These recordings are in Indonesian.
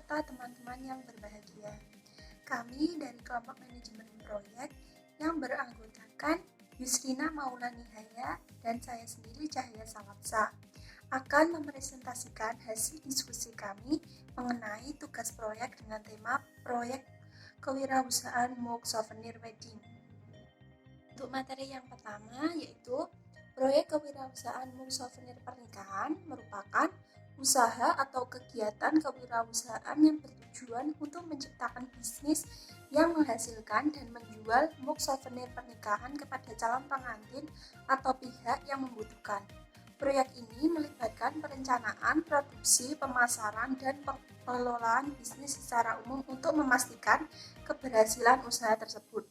serta teman-teman yang berbahagia. Kami dari kelompok manajemen proyek yang beranggotakan Yusrina Maulani Haya dan saya sendiri Cahaya Salapsa akan mempresentasikan hasil diskusi kami mengenai tugas proyek dengan tema proyek kewirausahaan MOOC Souvenir Wedding. Untuk materi yang pertama yaitu proyek kewirausahaan MOOC Souvenir Pernikahan merupakan usaha atau kegiatan kewirausahaan yang bertujuan untuk menciptakan bisnis yang menghasilkan dan menjual MOOC souvenir pernikahan kepada calon pengantin atau pihak yang membutuhkan. Proyek ini melibatkan perencanaan, produksi, pemasaran, dan pengelolaan bisnis secara umum untuk memastikan keberhasilan usaha tersebut.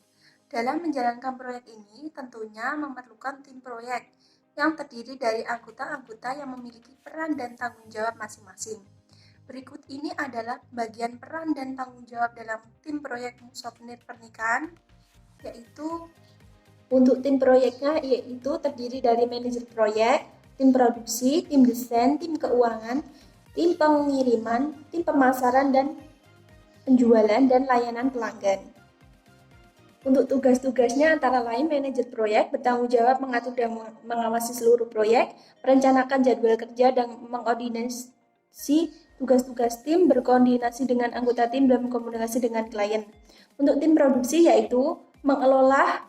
Dalam menjalankan proyek ini tentunya memerlukan tim proyek yang terdiri dari anggota-anggota yang memiliki peran dan tanggung jawab masing-masing. Berikut ini adalah bagian peran dan tanggung jawab dalam tim proyek souvenir pernikahan, yaitu untuk tim proyeknya yaitu terdiri dari manajer proyek, tim produksi, tim desain, tim keuangan, tim pengiriman, tim pemasaran dan penjualan dan layanan pelanggan. Untuk tugas-tugasnya antara lain manajer proyek bertanggung jawab mengatur dan mengawasi seluruh proyek, merencanakan jadwal kerja dan mengkoordinasi tugas-tugas tim, berkoordinasi dengan anggota tim dan berkomunikasi dengan klien. Untuk tim produksi yaitu mengelola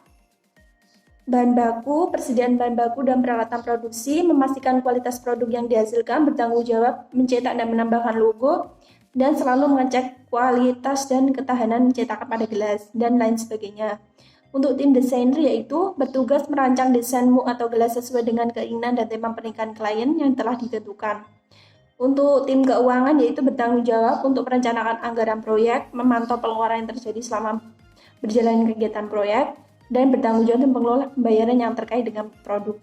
bahan baku, persediaan bahan baku dan peralatan produksi, memastikan kualitas produk yang dihasilkan, bertanggung jawab mencetak dan menambahkan logo, dan selalu mengecek kualitas dan ketahanan cetakan pada gelas, dan lain sebagainya. Untuk tim desainer yaitu bertugas merancang desain MOOC atau gelas sesuai dengan keinginan dan tema pernikahan klien yang telah ditentukan. Untuk tim keuangan yaitu bertanggung jawab untuk merencanakan anggaran proyek, memantau pengeluaran yang terjadi selama berjalan kegiatan proyek, dan bertanggung jawab pengelola pembayaran yang terkait dengan produk.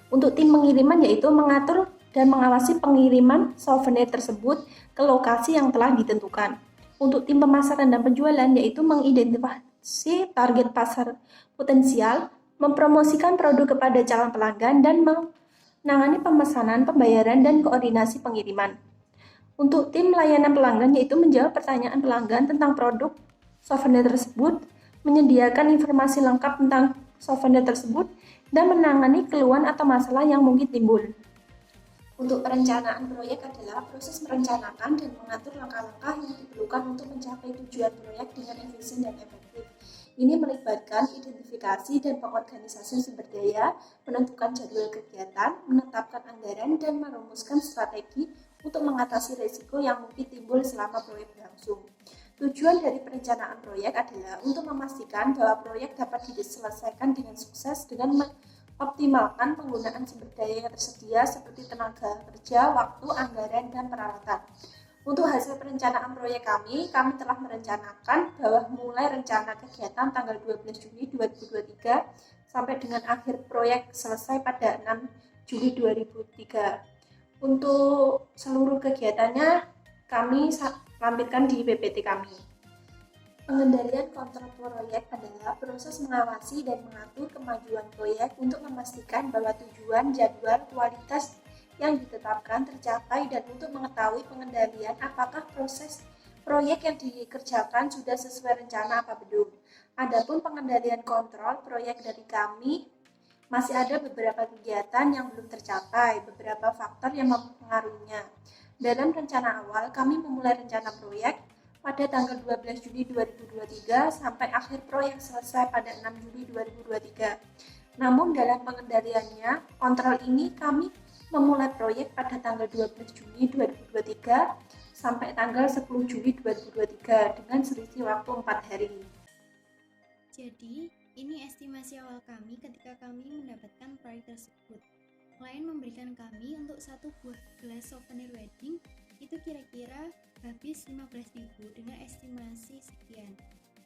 Untuk tim pengiriman yaitu mengatur dan mengawasi pengiriman souvenir tersebut ke lokasi yang telah ditentukan. Untuk tim pemasaran dan penjualan yaitu mengidentifikasi target pasar potensial, mempromosikan produk kepada calon pelanggan, dan menangani pemesanan, pembayaran, dan koordinasi pengiriman. Untuk tim layanan pelanggan yaitu menjawab pertanyaan pelanggan tentang produk souvenir tersebut, menyediakan informasi lengkap tentang souvenir tersebut, dan menangani keluhan atau masalah yang mungkin timbul. Untuk perencanaan proyek adalah proses merencanakan dan mengatur langkah-langkah yang diperlukan untuk mencapai tujuan proyek dengan efisien dan efektif. Ini melibatkan identifikasi dan pengorganisasian sumber daya, menentukan jadwal kegiatan, menetapkan anggaran, dan merumuskan strategi untuk mengatasi risiko yang mungkin timbul selama proyek berlangsung. Tujuan dari perencanaan proyek adalah untuk memastikan bahwa proyek dapat diselesaikan dengan sukses dengan optimalkan penggunaan sumber daya yang tersedia seperti tenaga kerja, waktu, anggaran, dan peralatan. Untuk hasil perencanaan proyek kami telah merencanakan bahwa mulai rencana kegiatan tanggal 12 Juni 2023 sampai dengan akhir proyek selesai pada 6 Juli 2003. Untuk seluruh kegiatannya kami lampirkan di PPT kami. Pengendalian kontrol proyek adalah proses mengawasi dan mengatur kemajuan proyek untuk memastikan bahwa tujuan, jadwal, kualitas yang ditetapkan tercapai dan untuk mengetahui pengendalian apakah proses proyek yang dikerjakan sudah sesuai rencana apa belum. Adapun pengendalian kontrol proyek dari kami masih ada beberapa kegiatan yang belum tercapai, beberapa faktor yang mempengaruhinya. Dalam rencana awal, kami memulai rencana proyek pada tanggal 12 Juli 2023 sampai akhir proyek selesai pada 6 Juli 2023. Namun dalam pengendaliannya, kontrol ini kami memulai proyek pada tanggal 12 Juni 2023 sampai tanggal 10 Juli 2023 dengan selisih waktu 4 hari. Jadi, ini estimasi awal kami ketika kami mendapatkan proyek tersebut. Klien memberikan kami untuk satu buah gelas souvenir wedding itu kira-kira habis 15.000 dengan estimasi sekian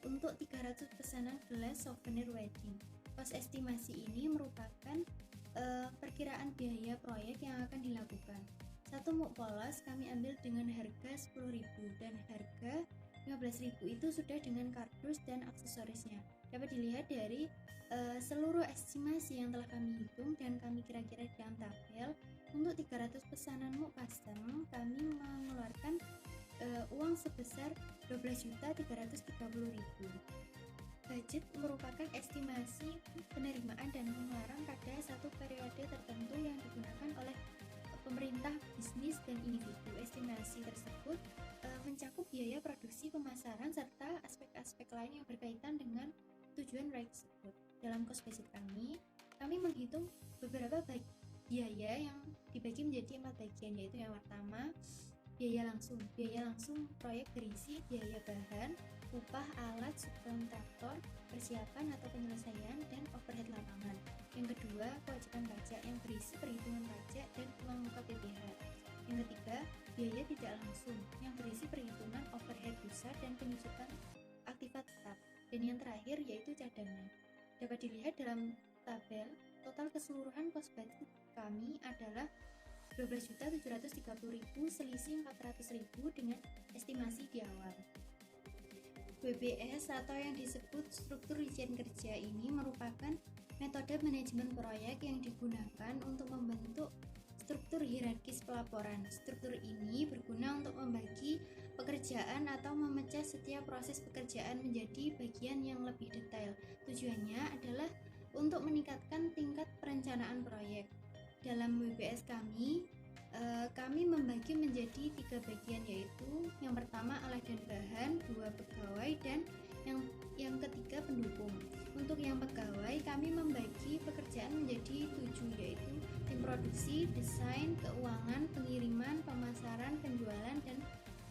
untuk 300 pesanan gelas souvenir wedding. Kos estimasi ini merupakan perkiraan biaya proyek yang akan dilakukan. Satu MOOC polos kami ambil dengan harga 10.000 dan harga 15.000 itu sudah dengan kardus dan aksesorisnya. Dapat dilihat dari seluruh estimasi yang telah kami hitung dan kami kira-kira dalam tabel. Untuk 300 pesanan MOOC custom kami mengeluarkan sebesar 12.330.000. Budget merupakan estimasi penerimaan dan pengeluaran pada satu periode tertentu yang digunakan oleh pemerintah, bisnis, dan individu. Estimasi tersebut mencakup biaya produksi, pemasaran, serta aspek-aspek lain yang berkaitan dengan tujuan proyek tersebut. Dalam cost budget kami menghitung beberapa biaya yang dibagi menjadi 4 bagian, yaitu yang pertama, biaya langsung. Biaya langsung proyek berisi biaya bahan, upah, alat, subkontraktor, persiapan atau penyelesaian, dan overhead lapangan. Yang kedua, kewajiban pajak yang berisi perhitungan pajak dan uang muka PPh. Yang ketiga, biaya tidak langsung yang berisi perhitungan overhead pusat dan penyusutan aktiva tetap. Dan yang terakhir yaitu cadangan. Dapat dilihat dalam tabel, total keseluruhan cost budget kami adalah 12.730.000 selisih 400.000 dengan estimasi di awal. WBS atau yang disebut struktur rincian kerja ini merupakan metode manajemen proyek yang digunakan untuk membentuk struktur hierarkis pelaporan. Struktur ini berguna untuk membagi pekerjaan atau memecah setiap proses pekerjaan menjadi bagian yang lebih detail. Tujuannya adalah untuk meningkatkan tingkat perencanaan proyek. Dalam WBS kami membagi menjadi 3 bagian, yaitu yang pertama alat dan bahan, 2 pegawai, dan yang ketiga pendukung. Untuk yang pegawai kami membagi pekerjaan menjadi 7, yaitu tim produksi, desain, keuangan, pengiriman, pemasaran, penjualan, dan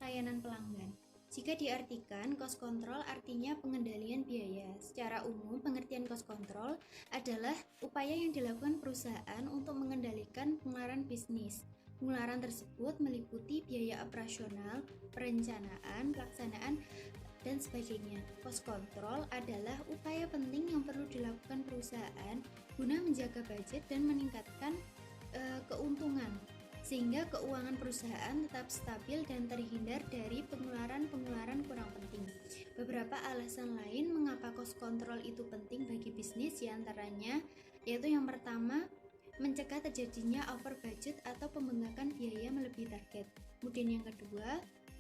layanan pelanggan. Jika diartikan, cost control artinya pengendalian biaya. Secara umum, pengertian cost control adalah upaya yang dilakukan perusahaan untuk mengendalikan pengeluaran bisnis. Pengeluaran tersebut meliputi biaya operasional, perencanaan, pelaksanaan, dan sebagainya. Cost control adalah upaya penting yang perlu dilakukan perusahaan guna menjaga budget dan meningkatkan keuntungan, sehingga keuangan perusahaan tetap stabil dan terhindar dari pengeluaran-pengeluaran kurang penting. Beberapa alasan lain mengapa cost control itu penting bagi bisnis diantaranya yaitu yang pertama, mencegah terjadinya over budget atau pembengkakan biaya melebihi target. Kemudian yang kedua,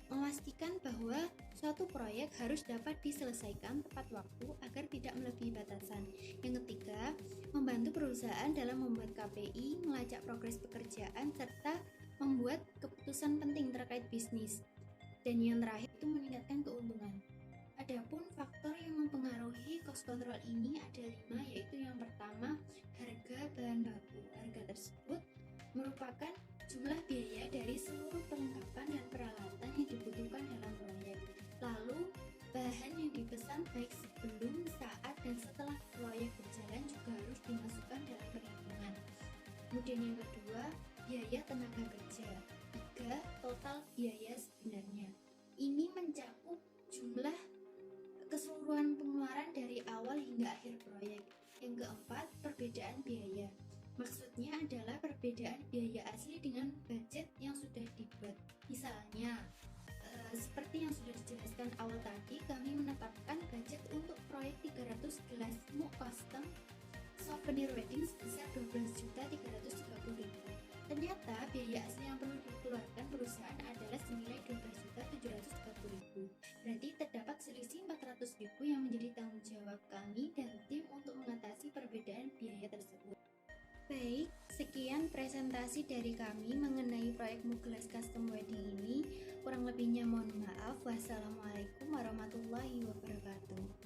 memastikan bahwa suatu proyek harus dapat diselesaikan tepat waktu agar tidak melebihi batasan. Yang ketiga, membantu perusahaan dalam membuat KPI, melacak progres pekerjaan, serta membuat keputusan penting terkait bisnis. Dan yang terakhir itu meningkatkan keuntungan. Adapun faktor yang mempengaruhi cost control ini ada 5, yaitu yang pertama, harga bahan baku. Harga tersebut merupakan jumlah biaya dari seluruh perlengkapan dan peralatan yang dibutuhkan dalam proyek. Lalu, bahan yang dipesan baik sebelum, saat, dan setelah proyek berjalan juga harus dimasukkan dalam perhitungan. Kemudian yang kedua, biaya tenaga kerja. 3, total biaya sebenarnya. Ini mencakup jumlah keseluruhan pengeluaran dari awal hingga akhir proyek. Yang keempat, perbedaan biaya. Maksudnya adalah perbedaan biaya asli dengan budget yang sudah dibuat. Misalnya, seperti yang sudah dijelaskan awal tadi, kami menetapkan budget untuk proyek 300 gelas muk custom souvenir wedding sebesar 12.330.000. Ternyata biaya asli yang perlu dikeluarkan perusahaan adalah senilai 12.730.000. Berarti terdapat selisih 400.000 yang menjadi tanggung jawab kami dan tim untuk mengatasi perbedaan biaya tersebut. Baik, sekian presentasi dari kami mengenai proyek Muglas Custom Wedding ini. Kurang lebihnya mohon maaf. Wassalamualaikum warahmatullahi wabarakatuh.